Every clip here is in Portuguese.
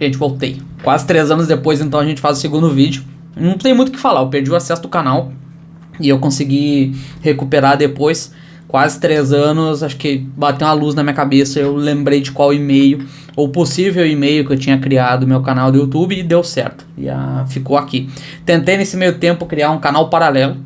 Gente, voltei. Quase 3 anos depois, então a gente faz o segundo vídeo. Não tem muito o que falar, eu perdi o acesso do canal e eu consegui recuperar depois. Quase 3 anos, acho que bateu uma luz na minha cabeça, eu lembrei de qual e-mail, ou possível e-mail que eu tinha criado no meu canal do YouTube e deu certo. E ficou aqui. Tentei nesse meio tempo criar um canal paralelo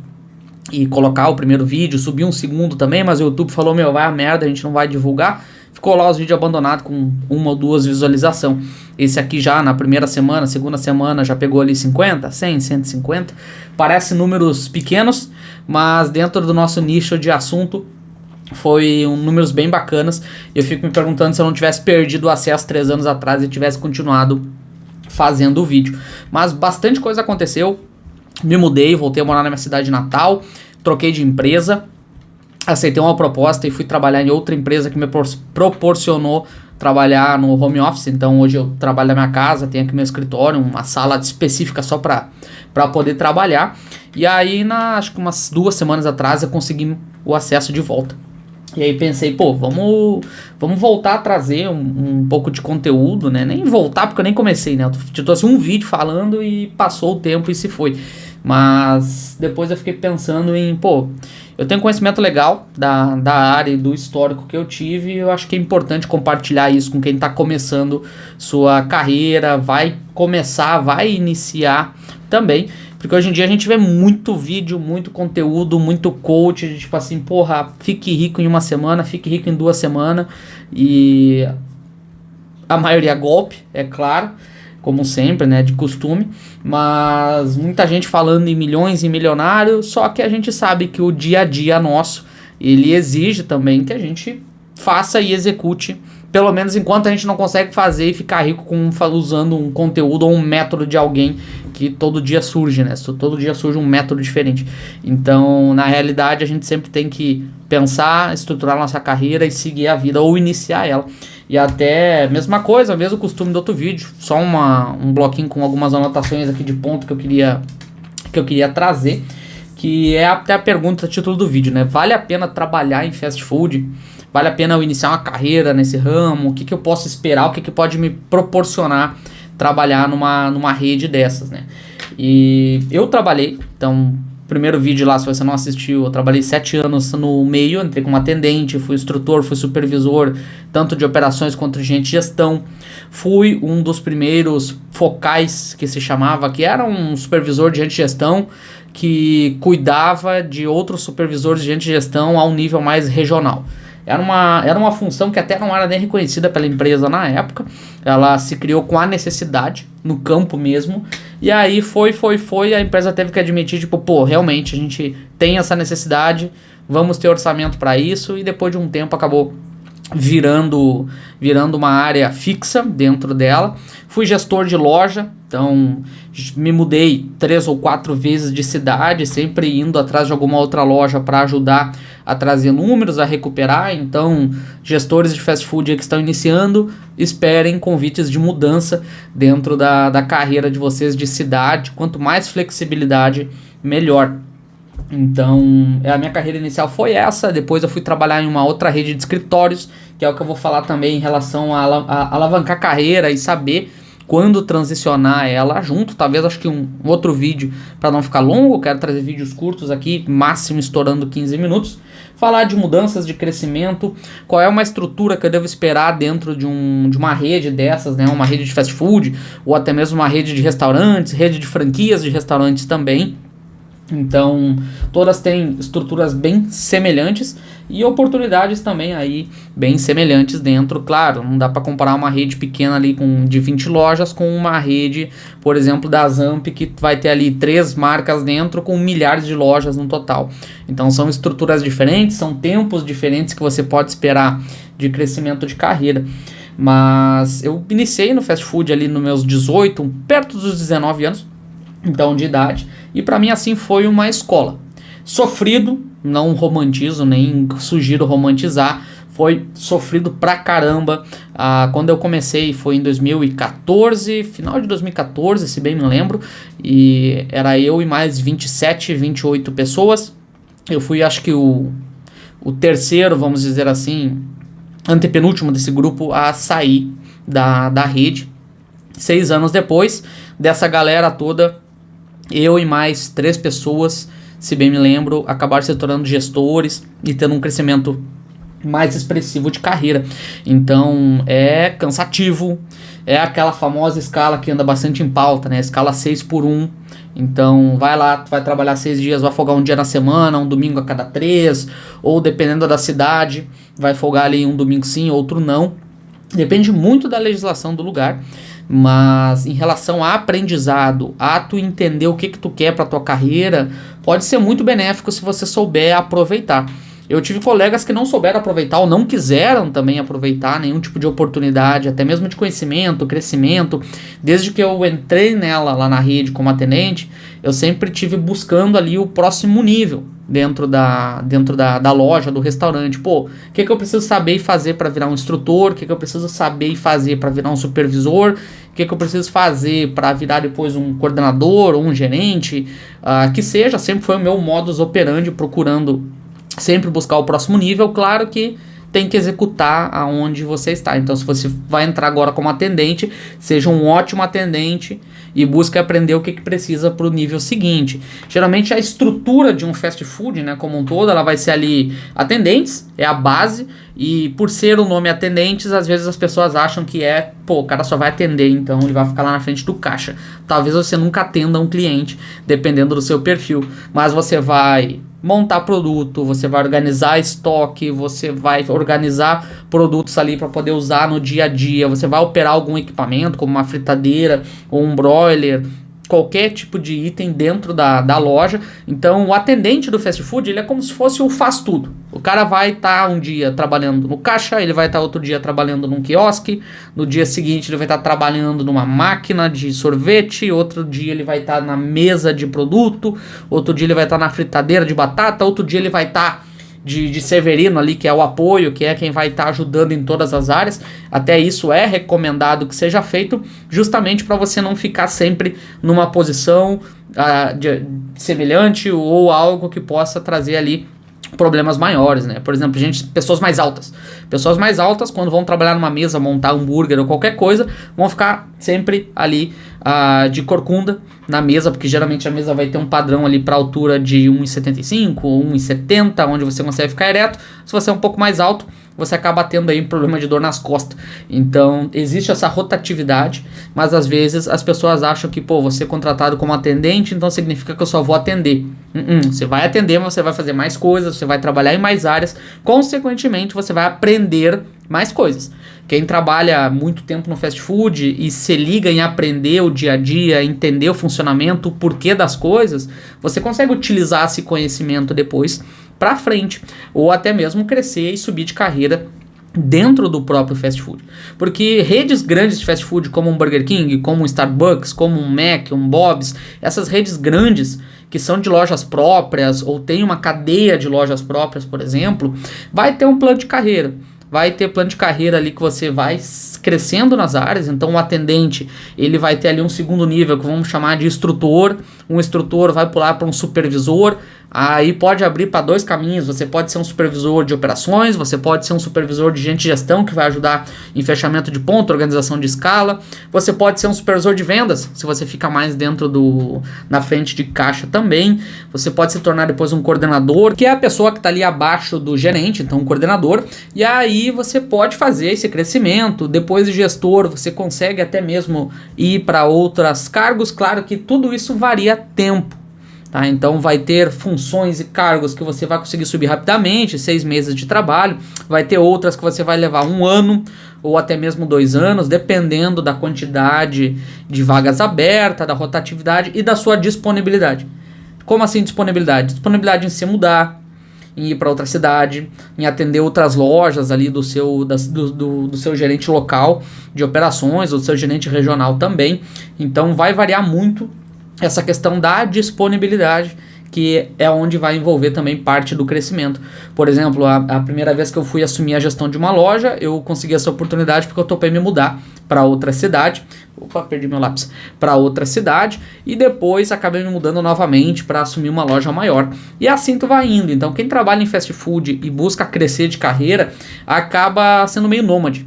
e colocar o primeiro vídeo, subir um segundo também, mas o YouTube falou, meu, vai a merda, a gente não vai divulgar. Ficou lá os vídeos abandonados com 1 ou 2 visualizações. Esse aqui já na primeira semana, segunda semana já pegou ali 50, 100, 150. Parece números pequenos, mas dentro do nosso nicho de assunto foi números bem bacanas. Eu fico me perguntando se eu não tivesse perdido o acesso 3 anos atrás e tivesse continuado fazendo o vídeo. Mas bastante coisa aconteceu. Me mudei, voltei a morar na minha cidade natal, troquei de empresa, aceitei uma proposta e fui trabalhar em outra empresa que me proporcionou trabalhar no home office. Então hoje eu trabalho na minha casa, tenho aqui meu escritório, uma sala específica só para poder trabalhar. E aí, acho que umas 2 semanas atrás eu consegui o acesso de volta. E aí pensei, pô, vamos voltar a trazer um pouco de conteúdo, né? Nem voltar porque eu nem comecei, né? Eu trouxe um vídeo falando e passou o tempo e se foi. Mas depois eu fiquei pensando em, pô, eu tenho conhecimento legal da área e do histórico que eu tive e eu acho que é importante compartilhar isso com quem está começando sua carreira, vai iniciar também. Porque hoje em dia a gente vê muito vídeo, muito conteúdo, muito coach, de tipo assim, porra, fique rico em 1 semana, fique rico em 2 semanas. E a maioria é golpe, é claro, como sempre, né, de costume. Mas muita gente falando em milhões e milionários, só que a gente sabe que o dia a dia nosso, ele exige também que a gente faça e execute, pelo menos enquanto a gente não consegue fazer e ficar rico usando um conteúdo ou um método de alguém que todo dia surge, né? Todo dia surge um método diferente. Então, na realidade, a gente sempre tem que pensar, estruturar nossa carreira e seguir a vida ou iniciar ela. E até, mesma coisa, mesmo costume do outro vídeo, só um bloquinho com algumas anotações aqui de ponto que eu queria trazer, que é até a pergunta, título do vídeo, né? Vale a pena trabalhar em fast food? Vale a pena eu iniciar uma carreira nesse ramo? O que eu posso esperar? O que pode me proporcionar trabalhar numa rede dessas, né? E eu trabalhei, então, primeiro vídeo lá, se você não assistiu, eu trabalhei 7 anos no meio, entrei como atendente, fui instrutor, fui supervisor, tanto de operações quanto de gestão. Fui um dos primeiros focais, que se chamava, que era um supervisor de gestão, que cuidava de outros supervisores de gestão a um nível mais regional. Era uma função que até não era nem reconhecida pela empresa na época. Ela se criou com a necessidade, no campo mesmo. E aí foi, a empresa teve que admitir, tipo, pô, realmente a gente tem essa necessidade, vamos ter orçamento para isso. E depois de um tempo acabou virando uma área fixa dentro dela. Fui gestor de loja, então me mudei 3 ou 4 vezes de cidade, sempre indo atrás de alguma outra loja para ajudar a trazer números, a recuperar. Então, gestores de fast food que estão iniciando, esperem convites de mudança dentro da carreira de vocês de cidade. Quanto mais flexibilidade, melhor. Então, a minha carreira inicial foi essa. Depois eu fui trabalhar em uma outra rede de escritórios, que é o que eu vou falar também em relação a alavancar a carreira e saber quando transicionar ela junto. Talvez, acho que um outro vídeo, para não ficar longo, eu quero trazer vídeos curtos aqui, máximo estourando 15 minutos. Falar de mudanças de crescimento, qual é uma estrutura que eu devo esperar dentro de uma rede dessas, né? Uma rede de fast food, ou até mesmo uma rede de restaurantes, rede de franquias de restaurantes também. Então, todas têm estruturas bem semelhantes e oportunidades também aí bem semelhantes dentro. Claro, não dá para comparar uma rede pequena ali de 20 lojas com uma rede, por exemplo, da Zamp, que vai ter ali 3 marcas dentro com milhares de lojas no total. Então, são estruturas diferentes, são tempos diferentes que você pode esperar de crescimento de carreira. Mas eu iniciei no fast food ali nos meus 18, perto dos 19 anos, então, de idade, e para mim assim foi uma escola. Sofrido, não romantizo, nem sugiro romantizar, foi sofrido pra caramba. Quando eu comecei foi em 2014, final de 2014, se bem me lembro, e era eu e mais 27, 28 pessoas. Eu fui, acho que o terceiro, vamos dizer assim, antepenúltimo desse grupo a sair da rede. 6 anos depois, dessa galera toda, eu e mais 3 pessoas, se bem me lembro, acabaram se tornando gestores e tendo um crescimento mais expressivo de carreira. Então é cansativo, é aquela famosa escala que anda bastante em pauta, né? Escala 6x1. Então vai lá, tu vai trabalhar 6 dias, vai folgar um dia na semana, um domingo a cada 3, ou dependendo da cidade, vai folgar ali um domingo sim, outro não. Depende muito da legislação do lugar, mas em relação a aprendizado, a tu entender o que tu quer para tua carreira, pode ser muito benéfico se você souber aproveitar. Eu tive colegas que não souberam aproveitar ou não quiseram também aproveitar nenhum tipo de oportunidade, até mesmo de conhecimento, crescimento. Desde que eu entrei nela lá na rede como atendente, eu sempre tive buscando ali o próximo nível dentro da loja, do restaurante. Pô, o que eu preciso saber e fazer para virar um instrutor? O que eu preciso saber e fazer para virar um supervisor? O que eu preciso fazer para virar depois um coordenador ou um gerente? Que seja, sempre foi o meu modus operandi, procurando sempre buscar o próximo nível. Claro que tem que executar aonde você está. Então, se você vai entrar agora como atendente, seja um ótimo atendente e busque aprender o que precisa para o nível seguinte. Geralmente a estrutura de um fast food, né, como um todo, ela vai ser ali atendentes, é a base, e por ser o nome atendentes, às vezes as pessoas acham que o cara só vai atender, então ele vai ficar lá na frente do caixa. Talvez você nunca atenda um cliente, dependendo do seu perfil, mas você vai montar produto, você vai organizar estoque, você vai organizar produtos ali para poder usar no dia a dia, você vai operar algum equipamento, como uma fritadeira ou um broiler, qualquer tipo de item dentro da loja. Então o atendente do fast food, ele é como se fosse o faz tudo. O cara vai estar um dia trabalhando no caixa, ele vai estar outro dia trabalhando num quiosque, no dia seguinte ele vai estar trabalhando numa máquina de sorvete, outro dia ele vai estar na mesa de produto, outro dia ele vai estar na fritadeira de batata, outro dia ele vai estar de Severino ali, que é o apoio, que é quem vai estar ajudando em todas as áreas. Até isso é recomendado que seja feito, justamente para você não ficar sempre numa posição semelhante ou algo que possa trazer ali problemas maiores, né? Por exemplo, pessoas mais altas. Pessoas mais altas, quando vão trabalhar numa mesa, montar hambúrguer ou qualquer coisa, vão ficar sempre ali de corcunda na mesa, porque geralmente a mesa vai ter um padrão ali para altura de 1,75 ou 1,70, onde você consegue ficar ereto. Se você é um pouco mais alto, você acaba tendo aí um problema de dor nas costas. Então, existe essa rotatividade, mas às vezes as pessoas acham que, você é contratado como atendente, então significa que eu só vou atender. Você vai atender, mas você vai fazer mais coisas, você vai trabalhar em mais áreas, consequentemente você vai aprender mais coisas. Quem trabalha muito tempo no fast food e se liga em aprender o dia a dia, entender o funcionamento, o porquê das coisas, você consegue utilizar esse conhecimento depois para frente, ou até mesmo crescer e subir de carreira dentro do próprio fast food. Porque redes grandes de fast food, como um Burger King, como um Starbucks, como um Mac, um Bob's, essas redes grandes que são de lojas próprias ou tem uma cadeia de lojas próprias, por exemplo, vai ter um plano de carreira. Vai ter plano de carreira ali que você vai crescendo nas áreas. Então o atendente, ele vai ter ali um segundo nível que vamos chamar de instrutor. Um instrutor vai pular para um supervisor. Aí pode abrir para 2 caminhos. Você pode ser um supervisor de operações, você pode ser um supervisor de gente de gestão que vai ajudar em fechamento de ponto, organização de escala. Você pode ser um supervisor de vendas, se você fica mais na frente de caixa também. Você pode se tornar depois um coordenador, que é a pessoa que está ali abaixo do gerente, então um coordenador. E aí você pode fazer esse crescimento. Depois de gestor, você consegue até mesmo ir para outros cargos. Claro que tudo isso varia tempo. Tá? Então vai ter funções e cargos que você vai conseguir subir rapidamente, 6 meses de trabalho, vai ter outras que você vai levar 1 ano ou até mesmo 2 anos, dependendo da quantidade de vagas abertas, da rotatividade e da sua disponibilidade. Como assim disponibilidade? Disponibilidade em se mudar, em ir para outra cidade, em atender outras lojas ali do seu gerente local de operações ou do seu gerente regional também. Então vai variar muito essa questão da disponibilidade, que é onde vai envolver também parte do crescimento. Por exemplo, a primeira vez que eu fui assumir a gestão de uma loja, eu consegui essa oportunidade porque eu topei me mudar para outra cidade. Opa, perdi meu lápis. Para outra cidade, e depois acabei me mudando novamente para assumir uma loja maior. E assim tu vai indo. Então quem trabalha em fast food e busca crescer de carreira, acaba sendo meio nômade,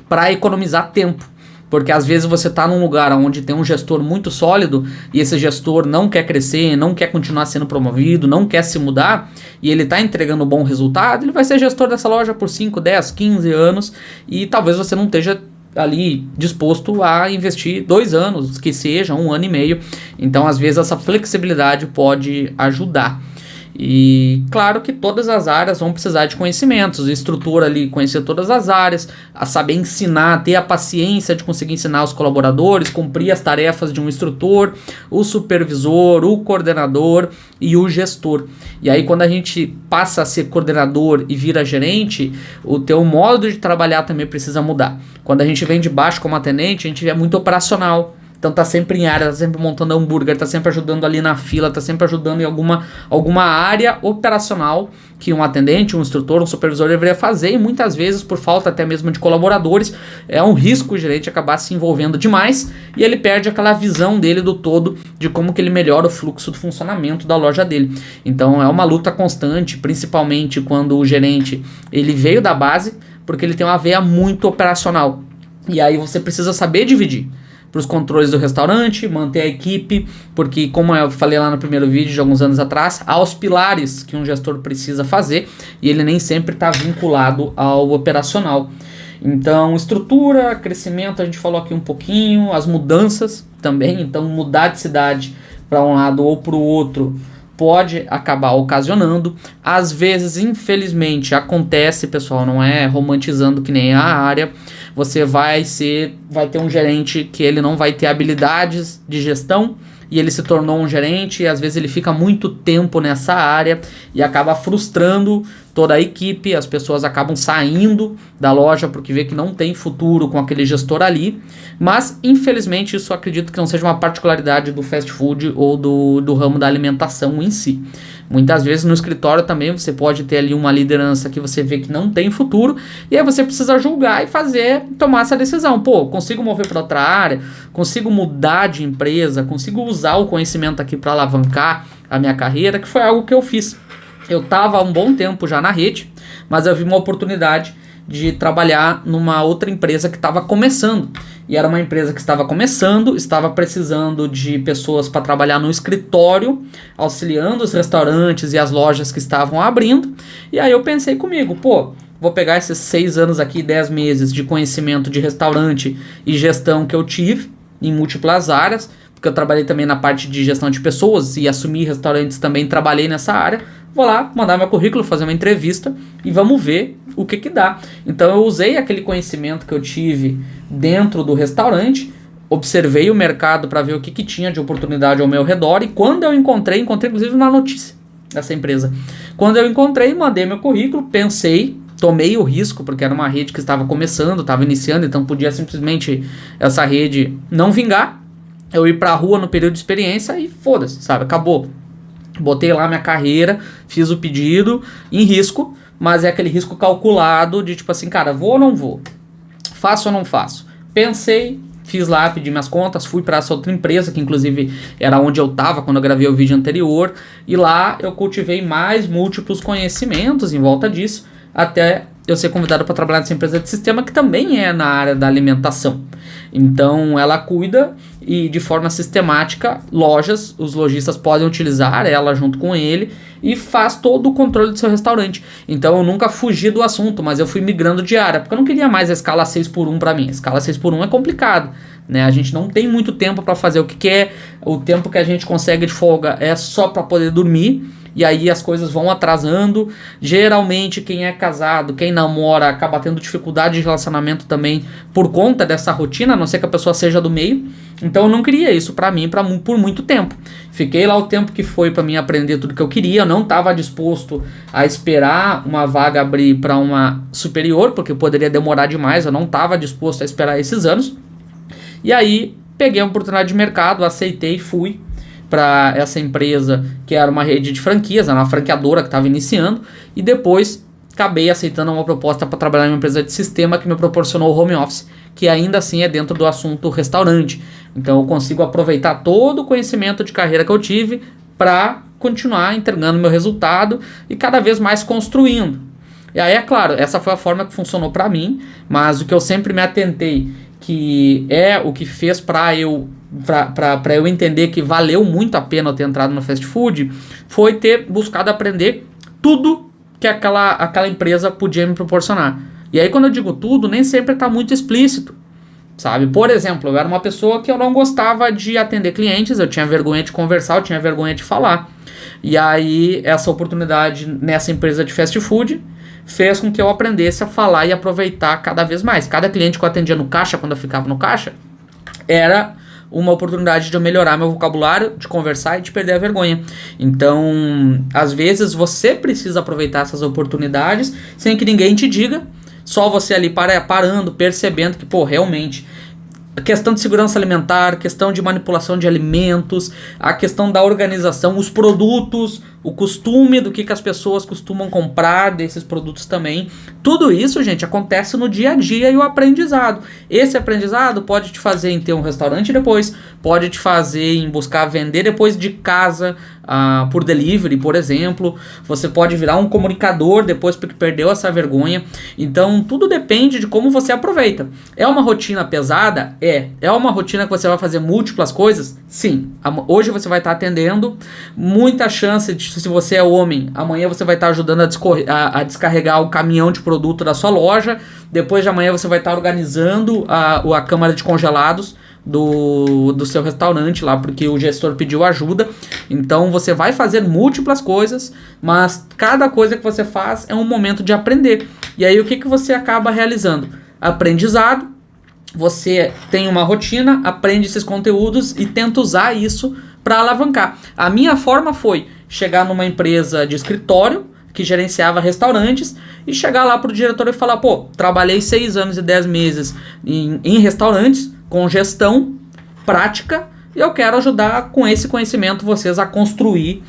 para economizar tempo. Porque às vezes você está num lugar onde tem um gestor muito sólido e esse gestor não quer crescer, não quer continuar sendo promovido, não quer se mudar e ele está entregando um bom resultado, ele vai ser gestor dessa loja por 5, 10, 15 anos e talvez você não esteja ali disposto a investir 2 anos, que seja 1 ano e meio. Então às vezes essa flexibilidade pode ajudar. E claro que todas as áreas vão precisar de conhecimentos, estrutura ali, conhecer todas as áreas, a saber ensinar, ter a paciência de conseguir ensinar os colaboradores, cumprir as tarefas de um instrutor, o supervisor, o coordenador e o gestor. E aí quando a gente passa a ser coordenador e vira gerente, o teu modo de trabalhar também precisa mudar. Quando a gente vem de baixo como atendente, a gente é muito operacional. Então tá sempre em área, tá sempre montando hambúrguer, tá sempre ajudando ali na fila, tá sempre ajudando em alguma área operacional que um atendente, um instrutor, um supervisor deveria fazer, e muitas vezes, por falta até mesmo de colaboradores, é um risco o gerente acabar se envolvendo demais e ele perde aquela visão dele do todo de como que ele melhora o fluxo do funcionamento da loja dele. Então é uma luta constante, principalmente quando o gerente ele veio da base, porque ele tem uma veia muito operacional. E aí você precisa saber dividir para os controles do restaurante, manter a equipe, porque como eu falei lá no primeiro vídeo de alguns anos atrás, há os pilares que um gestor precisa fazer e ele nem sempre está vinculado ao operacional. Então, estrutura, crescimento, a gente falou aqui um pouquinho, as mudanças também, então mudar de cidade para um lado ou para o outro pode acabar ocasionando. Às vezes, infelizmente, acontece, pessoal, não é romantizando que nem a área. Você vai ter um gerente que ele não vai ter habilidades de gestão e ele se tornou um gerente e às vezes ele fica muito tempo nessa área e acaba frustrando toda a equipe, as pessoas acabam saindo da loja porque vê que não tem futuro com aquele gestor ali, mas infelizmente isso eu acredito que não seja uma particularidade do fast food ou do ramo da alimentação em si. Muitas vezes no escritório também você pode ter ali uma liderança que você vê que não tem futuro e aí você precisa julgar e tomar essa decisão. Pô, consigo mover para outra área, consigo mudar de empresa, consigo usar o conhecimento aqui para alavancar a minha carreira, que foi algo que eu fiz. Eu estava há um bom tempo já na rede, mas eu vi uma oportunidade de trabalhar numa outra empresa que estava começando. E era uma empresa que estava começando, estava precisando de pessoas para trabalhar no escritório, auxiliando os restaurantes e as lojas que estavam abrindo. E aí eu pensei comigo, pô, vou pegar esses 6 anos aqui, 10 meses de conhecimento de restaurante e gestão que eu tive em múltiplas áreas, porque eu trabalhei também na parte de gestão de pessoas e assumi restaurantes também, trabalhei nessa área. Vou lá, mandar meu currículo, fazer uma entrevista e vamos ver o que dá. Então eu usei aquele conhecimento que eu tive dentro do restaurante, observei o mercado para ver o que tinha de oportunidade ao meu redor e quando eu encontrei inclusive uma notícia dessa empresa. Quando eu encontrei, mandei meu currículo, pensei, tomei o risco, porque era uma rede que estava começando, estava iniciando, então podia simplesmente essa rede não vingar, eu ir pra rua no período de experiência e foda-se, sabe, acabou. Botei lá minha carreira, fiz o pedido em risco, mas é aquele risco calculado de tipo assim, cara, vou ou não vou? Faço ou não faço? Pensei, fiz lá, pedi minhas contas, fui para essa outra empresa, que inclusive era onde eu estava quando eu gravei o vídeo anterior, e lá eu cultivei mais múltiplos conhecimentos em volta disso, até eu ser convidado para trabalhar nessa empresa de sistema que também é na área da alimentação. Então ela cuida e de forma sistemática lojas, os lojistas podem utilizar ela junto com ele e faz todo o controle do seu restaurante. Então eu nunca fugi do assunto, mas eu fui migrando de área, porque eu não queria mais a escala 6x1 para mim. A escala 6x1 é complicado, né? A gente não tem muito tempo para fazer o que é, o tempo que a gente consegue de folga é só para poder dormir. E aí as coisas vão atrasando. Geralmente quem é casado, quem namora, acaba tendo dificuldade de relacionamento também por conta dessa rotina, a não ser que a pessoa seja do meio. Então eu não queria isso pra mim por muito tempo. Fiquei lá o tempo que foi pra mim aprender tudo que eu queria. Eu não estava disposto a esperar uma vaga abrir para uma superior, porque poderia demorar demais. Eu não estava disposto a esperar esses anos. E aí peguei a oportunidade de mercado, aceitei e fui para essa empresa que era uma rede de franquias, era uma franqueadora que estava iniciando, e depois acabei aceitando uma proposta para trabalhar em uma empresa de sistema que me proporcionou o home office, que ainda assim é dentro do assunto restaurante. Então eu consigo aproveitar todo o conhecimento de carreira que eu tive para continuar entregando meu resultado e cada vez mais construindo. E aí é claro, essa foi a forma que funcionou para mim, mas o que eu sempre me atentei, que é o que fez para eu entender que valeu muito a pena eu ter entrado no fast food, foi ter buscado aprender tudo que aquela empresa podia me proporcionar. E aí quando eu digo tudo, nem sempre está muito explícito, sabe? Por exemplo, eu era uma pessoa que eu não gostava de atender clientes, eu tinha vergonha de conversar, eu tinha vergonha de falar. E aí essa oportunidade nessa empresa de fast food fez com que eu aprendesse a falar e aproveitar cada vez mais. Cada cliente que eu atendia no caixa, quando eu ficava no caixa, era uma oportunidade de eu melhorar meu vocabulário, de conversar e de perder a vergonha. Então, às vezes você precisa aproveitar essas oportunidades sem que ninguém te diga, só você ali parando, percebendo que, pô, realmente, a questão de segurança alimentar, questão de manipulação de alimentos, a questão da organização, os produtos, o costume do que as pessoas costumam comprar desses produtos também. Tudo isso, gente, acontece no dia a dia e o aprendizado. Esse aprendizado pode te fazer em ter um restaurante depois, pode te fazer em buscar vender depois de casa, por delivery, por exemplo. Você pode virar um comunicador depois porque perdeu essa vergonha. Então, tudo depende de como você aproveita. É uma rotina pesada? É uma rotina que você vai fazer múltiplas coisas? Sim. Hoje você vai estar atendendo, muita chance de, se você é homem, amanhã você vai estar ajudando a descarregar o caminhão de produto da sua loja, depois de amanhã você vai estar organizando a câmara de congelados do seu restaurante lá, porque o gestor pediu ajuda. Então você vai fazer múltiplas coisas, mas cada coisa que você faz é um momento de aprender. E aí o que você acaba realizando? Aprendizado. Você tem uma rotina, aprende esses conteúdos e tenta usar isso para alavancar. A minha forma foi chegar numa empresa de escritório que gerenciava restaurantes e chegar lá pro diretor e falar: pô, trabalhei 6 anos e 10 meses em restaurantes com gestão prática e eu quero ajudar com esse conhecimento vocês a construir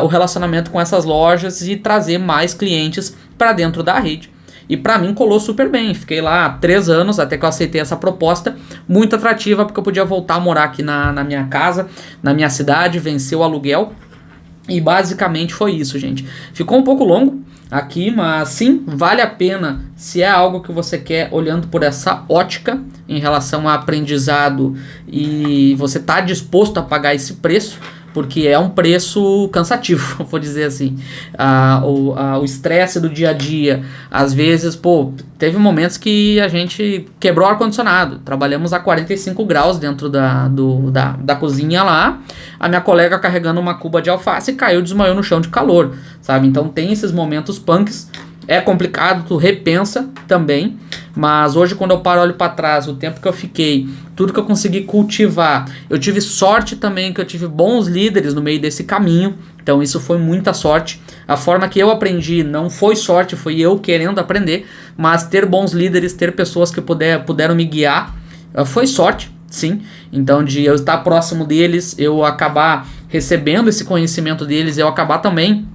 o relacionamento com essas lojas e trazer mais clientes para dentro da rede. E pra mim colou super bem. Fiquei lá 3 anos até que eu aceitei essa proposta, muito atrativa, porque eu podia voltar a morar aqui na minha casa, na minha cidade, vencer o aluguel. E basicamente foi isso, gente. Ficou um pouco longo aqui, mas sim, vale a pena se é algo que você quer, olhando por essa ótica em relação a aprendizado e você tá disposto a pagar esse preço, porque é um preço cansativo, vou dizer assim. O estresse do dia a dia, às vezes, pô, teve momentos que a gente quebrou o ar-condicionado, trabalhamos a 45 graus dentro da cozinha lá, a minha colega carregando uma cuba de alface caiu e desmaiou no chão de calor, sabe? Então tem esses momentos punks, é complicado, tu repensa também, mas hoje quando eu paro e olho para trás, o tempo que eu fiquei, tudo que eu consegui cultivar, eu tive sorte também que eu tive bons líderes no meio desse caminho, então isso foi muita sorte. A forma que eu aprendi não foi sorte, foi eu querendo aprender, mas ter bons líderes, ter pessoas que puderam me guiar, foi sorte, sim. Então de eu estar próximo deles, eu acabar recebendo esse conhecimento deles, eu acabar também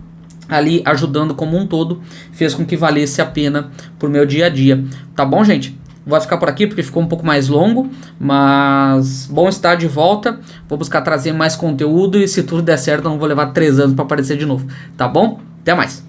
ali ajudando como um todo, fez com que valesse a pena pro meu dia a dia. Tá bom, gente? Vou ficar por aqui porque ficou um pouco mais longo, mas bom estar de volta. Vou buscar trazer mais conteúdo e se tudo der certo eu não vou levar 3 anos para aparecer de novo. Tá bom? Até mais!